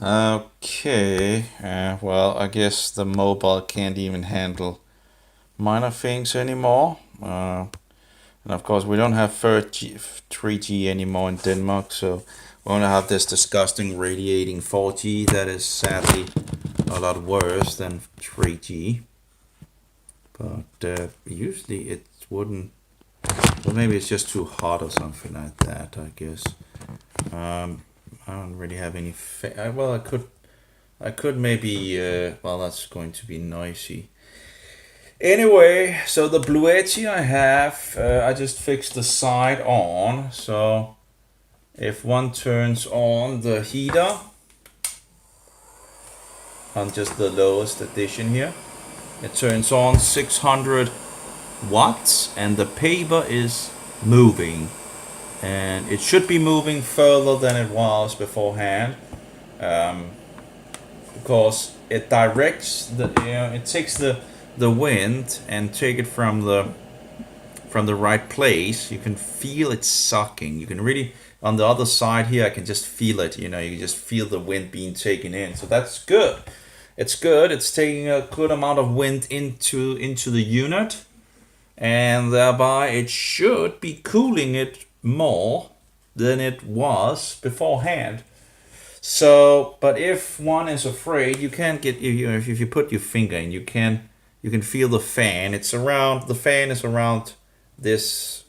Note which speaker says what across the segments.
Speaker 1: Okay, well, I guess the mobile can't even handle minor things anymore. And of course, we don't have 3G anymore in Denmark, so we only have this disgusting radiating 4G that is sadly a lot worse than 3G. But usually it wouldn't. Well, maybe it's just too hot or something like that, I guess. I don't really have any. Well, I could maybe. Well, that's going to be noisy. Anyway, so the Bluetti I have, I just fixed the side on. So if one turns on the heater on just the lowest edition here, it turns on 600 watts, and the paper is moving, and it should be moving further than it was beforehand. Because it directs it takes the wind and take it from the right place. You can feel it sucking. You can really, on the other side here, I can just feel it. You can just feel the wind being taken in. So that's good. It's good. It's taking a good amount of wind into the unit, and thereby it should be cooling it more than it was beforehand. So, but if one is afraid, you can't get if you put your finger in, you can feel the fan. The fan is around this,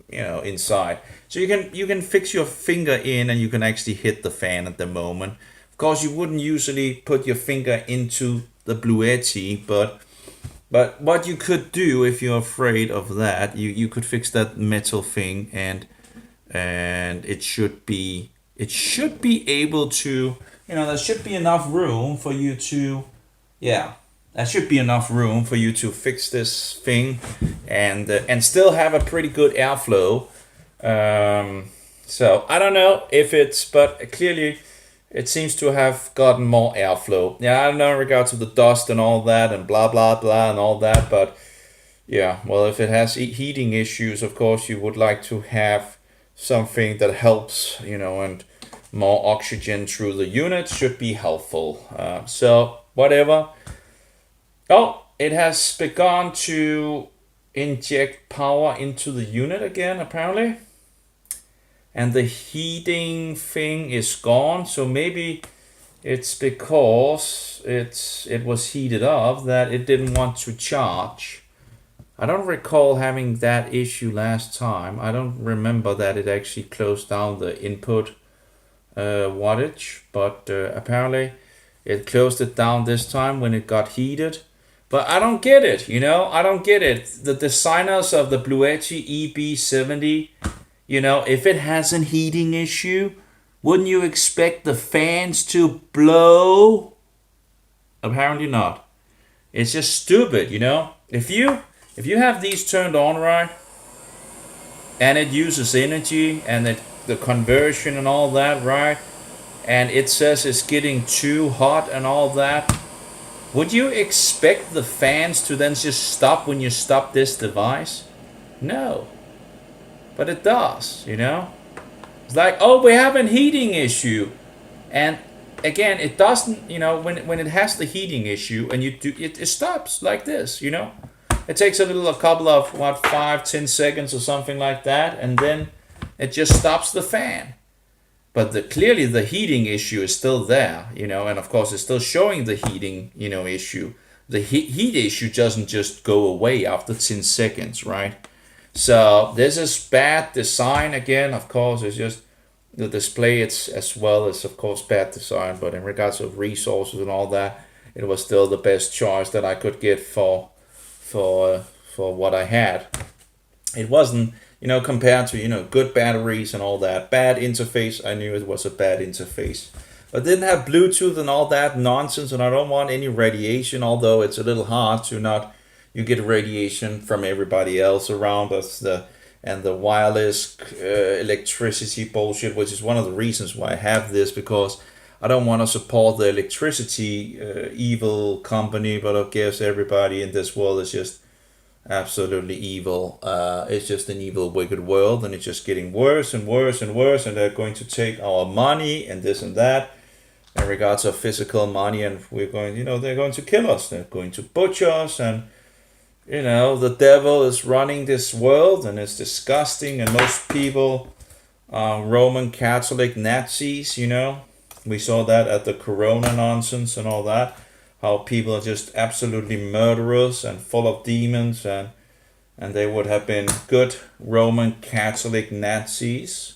Speaker 1: inside. So you can fix your finger in, and you can actually hit the fan at the moment. Of course, you wouldn't usually put your finger into the Bluetti, but what you could do if you're afraid of that, you could fix that metal thing, and it should be able to, there should be enough room for you to, yeah, there should be enough room for you to fix this thing, and still have a pretty good airflow. So I don't know if but clearly it seems to have gotten more airflow. Yeah, I don't know in regards to the dust and all that and blah blah blah and all that, but yeah, well, if it has heating issues, of course you would like to have something that helps, and more oxygen through the unit should be helpful. So whatever. Oh, it has begun to inject power into the unit again, apparently. And the heating thing is gone, so maybe it's because it was heated up that it didn't want to charge. I don't recall having that issue last time. I don't remember that it actually closed down the input wattage, but apparently it closed it down this time when it got heated. But I don't get it, I don't get it. The designers of the Bluetti EB70, if it has a heating issue, wouldn't you expect the fans to blow? Apparently not. It's just stupid, If you have these turned on right, and it uses energy and the conversion and all that, right, and it says it's getting too hot and all that, would you expect the fans to then just stop when you stop this device? No. But it does, It's like, oh, we have a heating issue. And again, it doesn't, when it has the heating issue and you do it stops like this, It takes a couple of 5-10 seconds or something like that, and then it just stops the fan. But clearly the heating issue is still there, and of course it's still showing the heating, issue. The heat issue doesn't just go away after 10 seconds, right? So this is bad design again. Of course, it's just the display. It's as well as, of course, bad design. But in regards of resources and all that, it was still the best choice that I could get for what I had. It wasn't, compared to, good batteries and all that. Bad interface. I knew it was a bad interface. But didn't have Bluetooth and all that nonsense, and I don't want any radiation, although it's a little hard to not. You get radiation from everybody else around us, and the wireless electricity bullshit, which is one of the reasons why I have this, because I don't want to support the electricity evil company, but I guess everybody in this world is just absolutely evil. It's just an evil, wicked world, and it's just getting worse and worse and worse, and they're going to take our money and this and that. in regards of physical money, and we're going, they're going to kill us. They're going to butcher us, and the devil is running this world, and it's disgusting. And most people are Roman Catholic Nazis. We saw that at the Corona nonsense and all that. How people are just absolutely murderous and full of demons, and they would have been good Roman Catholic Nazis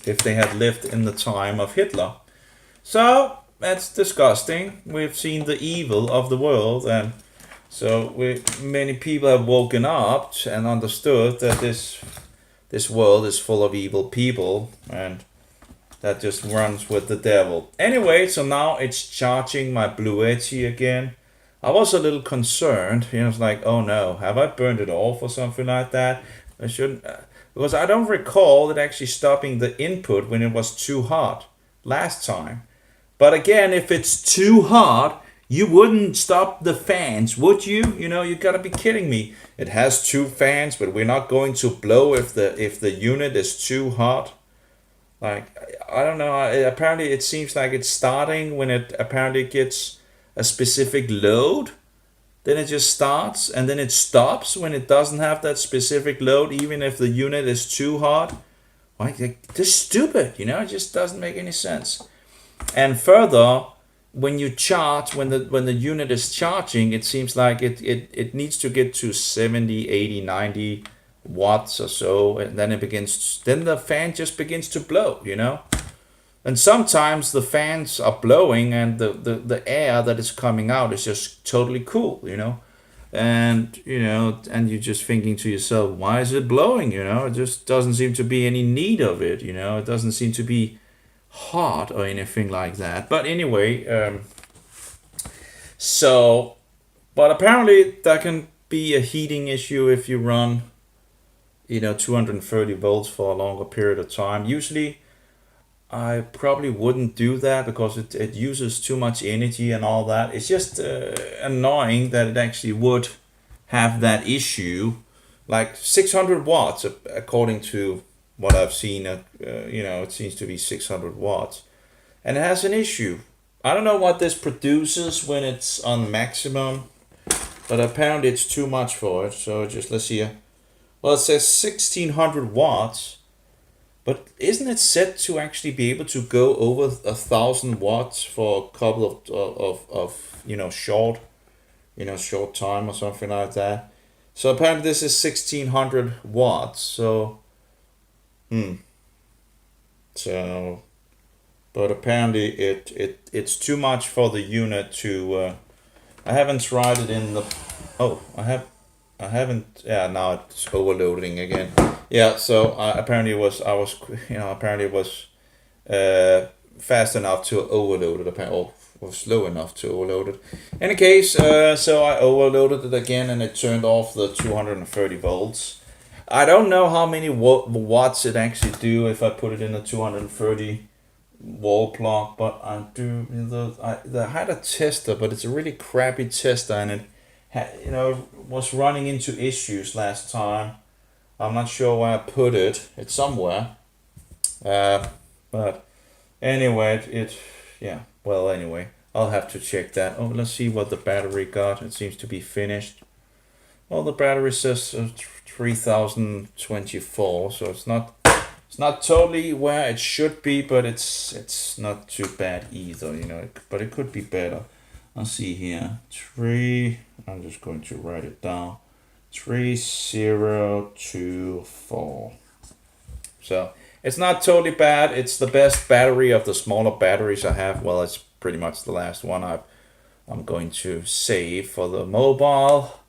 Speaker 1: if they had lived in the time of Hitler. So that's disgusting. We've seen the evil of the world, and so many people have woken up and understood that this world is full of evil people, and that just runs with the devil. Anyway, so now it's charging my Bluetti again. I was a little concerned. It's like, oh no, have I burned it off or something like that? I shouldn't, because I don't recall it actually stopping the input when it was too hot last time. But again, if it's too hot, you wouldn't stop the fans, would you? You gotta be kidding me. It has 2 fans, but we're not going to blow if the unit is too hot. Like, I don't know. Apparently, it seems like it's starting when it apparently gets a specific load. Then it just starts, and then it stops when it doesn't have that specific load, even if the unit is too hot. Like, this is stupid, it just doesn't make any sense. And further, when you charge, when the unit is charging, it seems like it needs to get to 70, 80, 90 watts or so, and then the fan just begins to blow, And sometimes the fans are blowing, and the air that is coming out is just totally cool, And and you're just thinking to yourself, why is it blowing? It just doesn't seem to be any need of it, It doesn't seem to be hot or anything like that. But anyway, but apparently that can be a heating issue if you run 230 volts for a longer period of time. Usually I probably wouldn't do that because it uses too much energy and all that. It's just annoying that it actually would have that issue. Like 600 watts, according to what I've seen, it seems to be 600 watts. And it has an issue. I don't know what this produces when it's on maximum, but apparently it's too much for it. So let's see. Well, it says 1600 watts. But isn't it set to actually be able to go over 1,000 watts for a couple of short time or something like that? So apparently this is 1,600 watts. So, but apparently it's too much for the unit to. I haven't tried it in the. Oh, I haven't. Yeah, now it's overloading again. Yeah, so apparently it was fast enough to overload it, or was slow enough to overload it. In any case, so I overloaded it again, and it turned off the 230 volts. I don't know how many watts it actually do if I put it in a 230 wall plug, but I had a tester, but it's a really crappy tester, and it was running into issues last time. I'm not sure where I put it. It's somewhere. But anyway, anyway, I'll have to check that. Oh, let's see what the battery got. It seems to be finished. Well, the battery says 3024, so it's not totally where it should be, but it's not too bad either, but it could be better. I'll see here. I'm just going to write it down. 3024. So it's not totally bad. It's the best battery of the smaller batteries I have. Well, it's pretty much the last one I'm going to save for the mobile.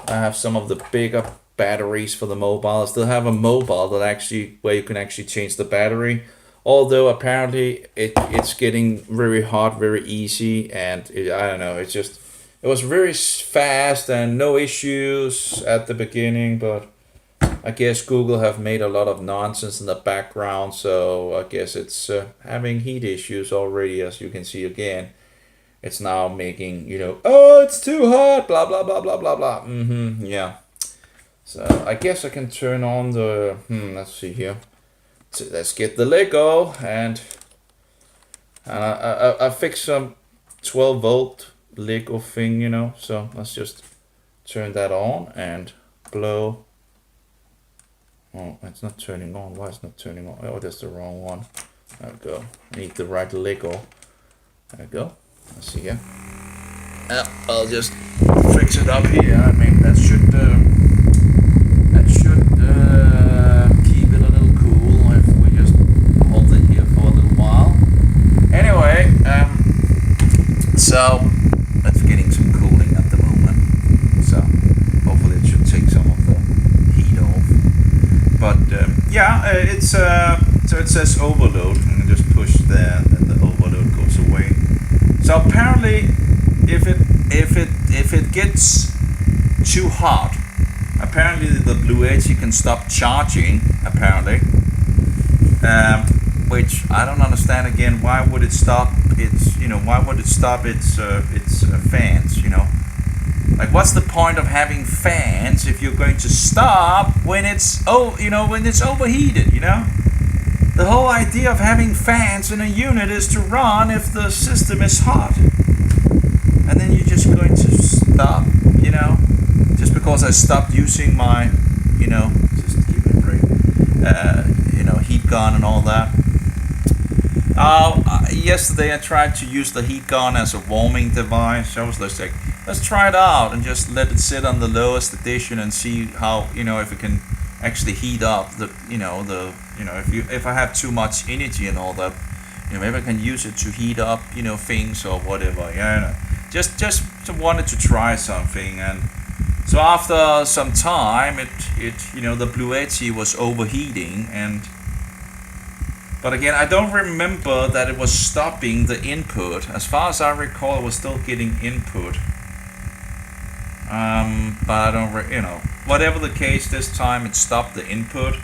Speaker 1: I have some of the bigger batteries for the mobile. I still have a mobile where you can actually change the battery. Although apparently it's getting very hot very easy, and I don't know. It was very fast and no issues at the beginning, but I guess Google have made a lot of nonsense in the background, so I guess it's having heat issues already, as you can see again. It's now making, oh, it's too hot, blah, blah, blah, blah, blah, blah. Yeah. So I guess I can turn on the, let's see here. So let's get the Lego, and And I fixed some 12 volt Lego thing, you know. So let's just turn that on and blow. Oh, it's not turning on. Why is it not turning on? Oh, that's the wrong one. There we go. I need the right Lego. There we go. Let's see here. I'll just fix it up here. I mean, that should keep it a little cool if we just hold it here for a little while. Anyway, so that's getting some cooling at the moment. So hopefully it should take some of the heat off. But it's so it says overload, and I just push there, and then the overload goes away. So apparently, if it gets too hot, apparently the Bluetti can stop charging. Apparently, which I don't understand. Again, why would it stop its fans? You know, like what's the point of having fans if you're going to stop when it's overheated? You know. The whole idea of having fans in a unit is to run if the system is hot. And then you're just going to stop, you know, just because I stopped using my, you know, just give it a break, heat gun and all that. Yesterday I tried to use the heat gun as a warming device. I was just like, let's try it out and just let it sit on the lowest edition and see how, you know, if it can actually heat up if I have too much energy and all that, you know, maybe I can use it to heat up, you know, things or whatever. Yeah, you know, just wanted to try something. And so after some time, it the Bluetti was overheating, but again, I don't remember that it was stopping the input. As far as I recall, it was still getting input. But I don't, whatever the case, this time it stopped the input,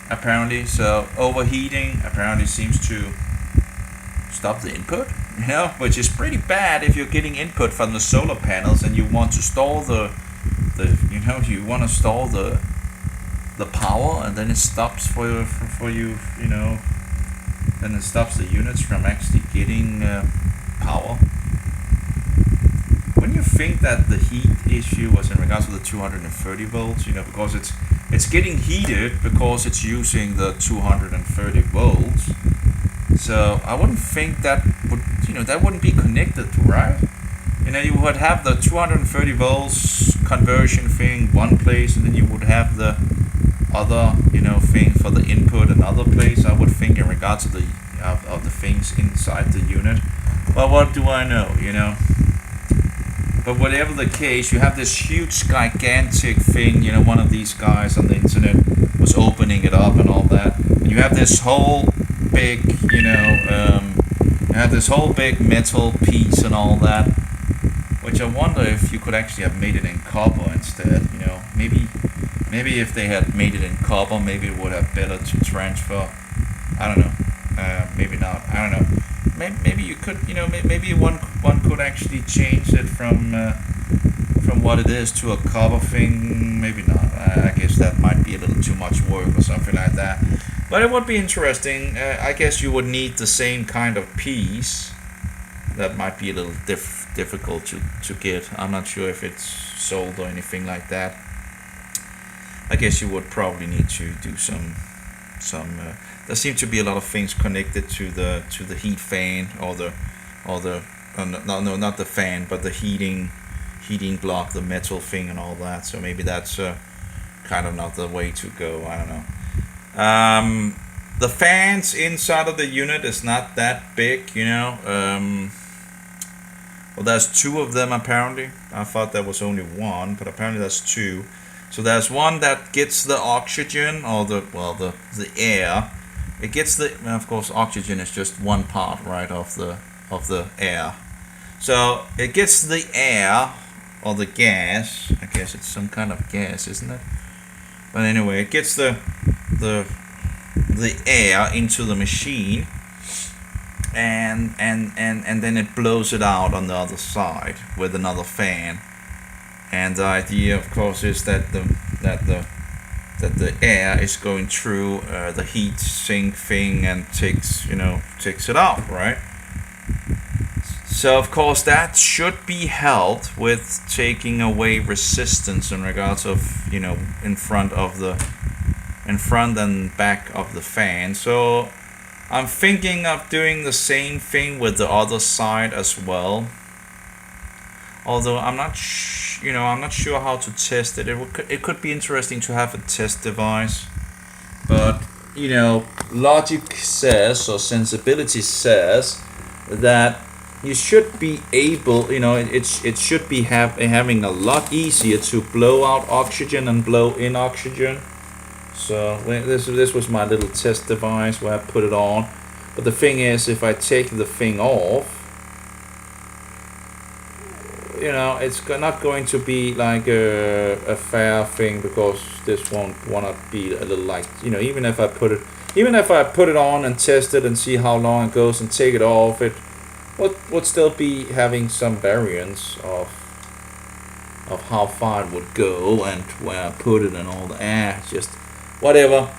Speaker 1: apparently. So overheating apparently seems to stop the input, you know, which is pretty bad if you're getting input from the solar panels and you want to store the power, and then it stops for you, you know, then it stops the units from actually getting power. When you think that the heat issue was in regards to the 230 volts, you know, because it's getting heated because it's using the 230 volts. So I wouldn't think that wouldn't be connected, right? You know, you would have the 230 volts conversion thing one place, and then you would have the other, you know, thing for the input another place. I would think in regards to the of the things inside the unit. But what do I know, you know? But whatever the case, you have this huge, gigantic thing. You know, one of these guys on the internet was opening it up and all that. And you have this whole big, metal piece and all that. Which I wonder if you could actually have made it in copper instead. You know, maybe if they had made it in copper, maybe it would have better to transfer. I don't know. Maybe not. I don't know. Maybe you could, you know, maybe one could actually change it from what it is to a copper thing. Maybe not. I guess that might be a little too much work or something like that. But it would be interesting. I guess you would need the same kind of piece. That might be a little difficult to get. I'm not sure if it's sold or anything like that. I guess you would probably need to do some. There seem to be a lot of things connected to the heat fan not the fan, but the heating block, the metal thing and all that. So maybe that's kind of not the way to go. I don't know. The fans inside of the unit is not that big, you know. Well, there's two of them apparently. I thought there was only one, but apparently there's two. So there's one that gets the oxygen or the air. It gets of course, oxygen is just one part, right, of the air. So it gets the air or the gas. I guess it's some kind of gas, isn't it? But anyway, it gets the air into the machine, and then it blows it out on the other side with another fan. And the idea, of course, is that the that the air is going through the heat sink thing and takes it out, right? So of course that should be helped with taking away resistance in regards of in front and back of the fan. So I'm thinking of doing the same thing with the other side as well. Although I'm not sure how to test it. It could be interesting to have a test device, but logic says, or sensibility says, that you should be able, it should be having a lot easier to blow out oxygen and blow in oxygen. So this was my little test device where I put it on. But the thing is, if I take the thing off, it's not going to be like a fair thing, because this won't wanna be a little like, even if I put it on and test it and see how long it goes and take it off, it would still be having some variance of how far it would go and where I put it and all that. Just whatever.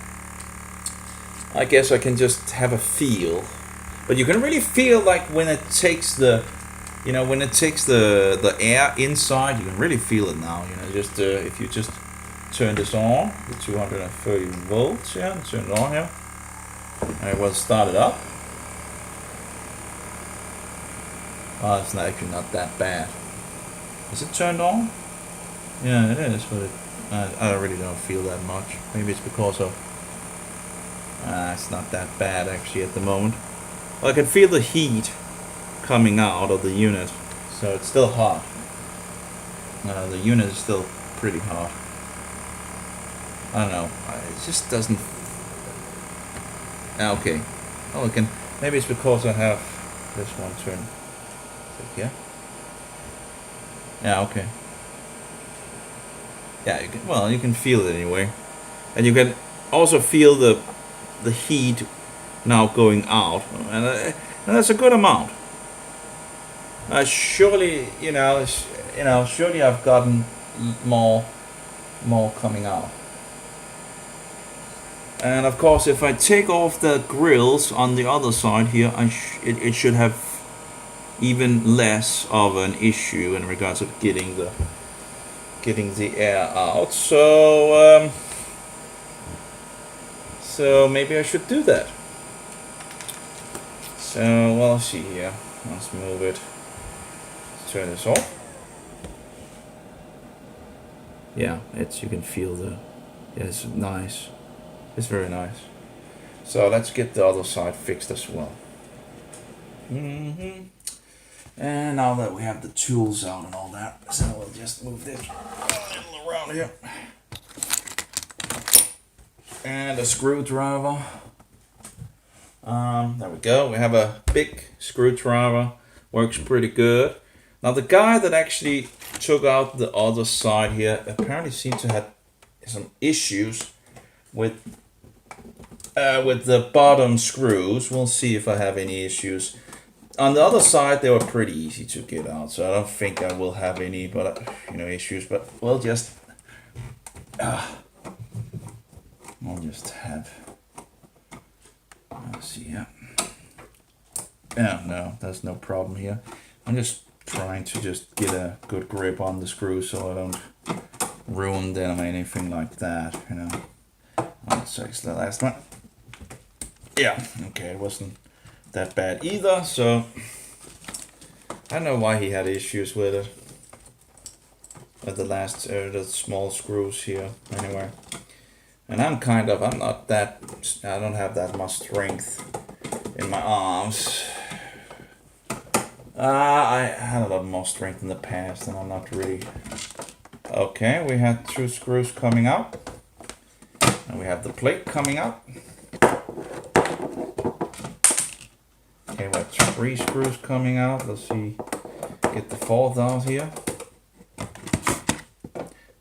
Speaker 1: I guess I can just have a feel, but you can really feel like when it takes the air inside, you can really feel it now. Just if you just turn this on, the 230 volts, turn it on here. I will start it up. Oh, it's actually not that bad. Is it turned on? Yeah, it is, but I really don't feel that much. Maybe it's because of it's not that bad actually at the moment. Well, I can feel the heat coming out of the unit, so it's still hot. The unit is still pretty hot. I don't know. It just doesn't. Okay. Oh, I can. Maybe it's because I have this one turned. Yeah. Yeah. Okay. Yeah. You can feel it anyway, and you can also feel the heat now going out, and that's a good amount. Surely, surely I've gotten more coming out. And of course, if I take off the grills on the other side here, it should have even less of an issue in regards of getting the air out. So maybe I should do that. So let's see here. Let's move it. Turn this off. Yeah, you can feel it's nice. It's very nice. So let's get the other side fixed as well. And now that we have the tools out and all that, so we'll just move this around here. And a screwdriver. There we go. We have a big screwdriver. Works pretty good. Now the guy that actually took out the other side here apparently seemed to have some issues with the bottom screws. We'll see if I have any issues. On the other side, they were pretty easy to get out, so I don't think I will have any, issues. But we'll just have. Let's see here. Yeah, no, there's no problem here. I'm just trying to just get a good grip on the screw so I don't ruin them or anything like that, Let's check the last one. Yeah, okay, it wasn't that bad either, so I don't know why he had issues with it. With the small screws here, anyway. And I don't have that much strength in my arms. I had a lot more strength in the past, and I'm not really. Okay, we had 2 screws coming out, and we have the plate coming out. Okay, we have 3 screws coming out. Let's see, get the 4th out here.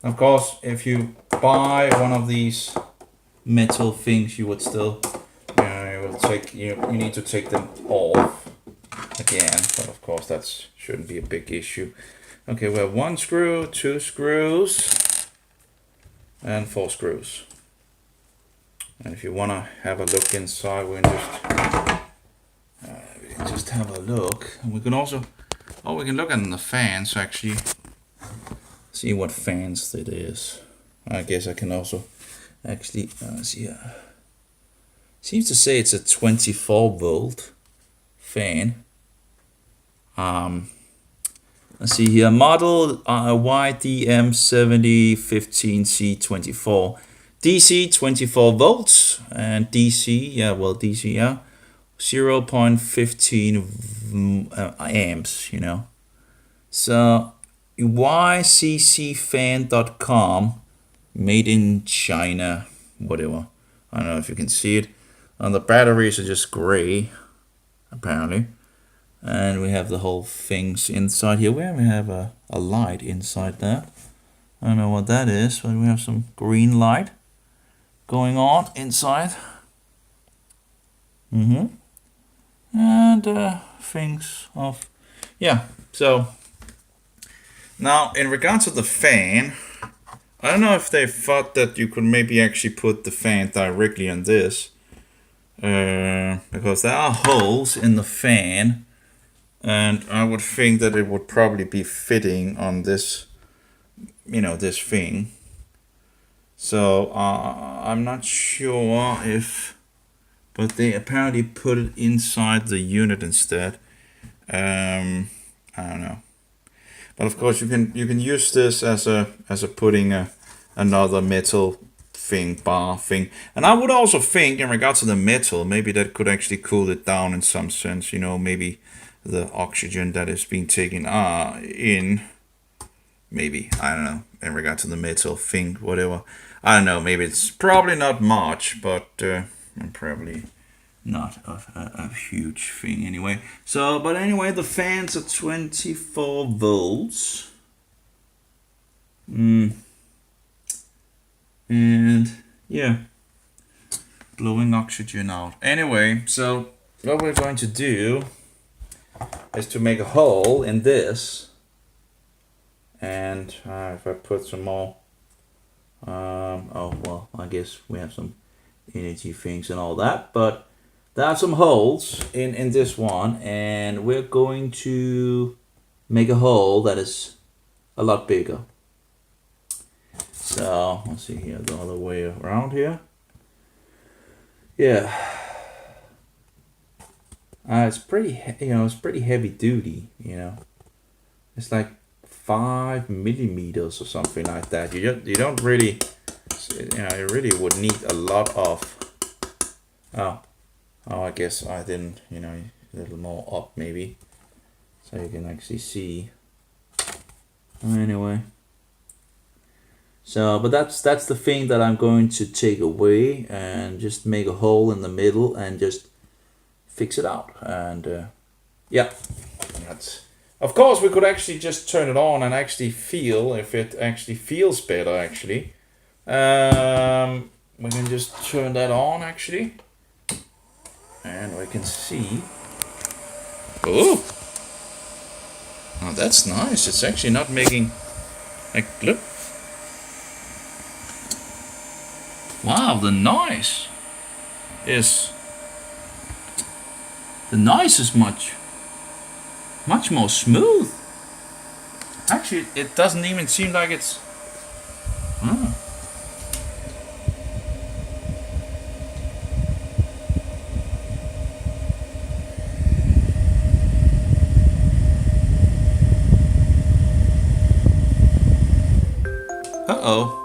Speaker 1: Of course, if you buy one of these metal things, you would still, you need to take them off again, but of course that shouldn't be a big issue. Okay, we have 1 screw, 2 screws, and 4 screws. And if you want to have a look inside, we can just have a look. And we can also, we can look at the fans actually. See what fans it is. I guess I can also actually see. Seems to say it's a 24 volt fan. Let's see here, model YDM70 15C24. DC 24 volts and DC, DC, 0.15 amps, you know. So yccfan.com, made in China, whatever. I don't know if you can see it. And the batteries are just gray, apparently. And we have the whole things inside here. We have a light inside that. I don't know what that is, but we have some green light going on inside. And things of, so now in regards to the fan, I don't know if they thought that you could maybe actually put the fan directly on this, because there are holes in the fan, and I would think that it would probably be fitting on this, this thing. So I'm not sure if, but they apparently put it inside the unit instead. I don't know, but of course you can use this as a putting another metal bar thing. And I would also think in regards to the metal, maybe that could actually cool it down in some sense. Maybe the oxygen that is being taken in, maybe, I don't know, in regard to the metal thing, whatever. I don't know, maybe it's probably not much, but probably not a huge thing anyway. So, but anyway, the fans are 24 volts. And blowing oxygen out. Anyway, so what we're going to do is to make a hole in this, and if I put some more, I guess we have some energy things and all that, but there are some holes in this one, and we're going to make a hole that is a lot bigger. So let's see here, the other way around here. It's pretty, it's pretty heavy duty. It's like 5 millimeters or something like that. You don't really, you really would need a lot of. Oh, I guess I didn't. A little more up maybe, so you can actually see. Anyway. So, but that's the thing that I'm going to take away and just make a hole in the middle and just fix it out. And that's, of course we could actually just turn it on and actually feel if it actually feels better actually. We can just turn that on actually, and we can see. Oh, that's nice. It's actually not making like, look. Wow, the noise is much more smooth. Actually, it doesn't even seem like it's. Uh-oh.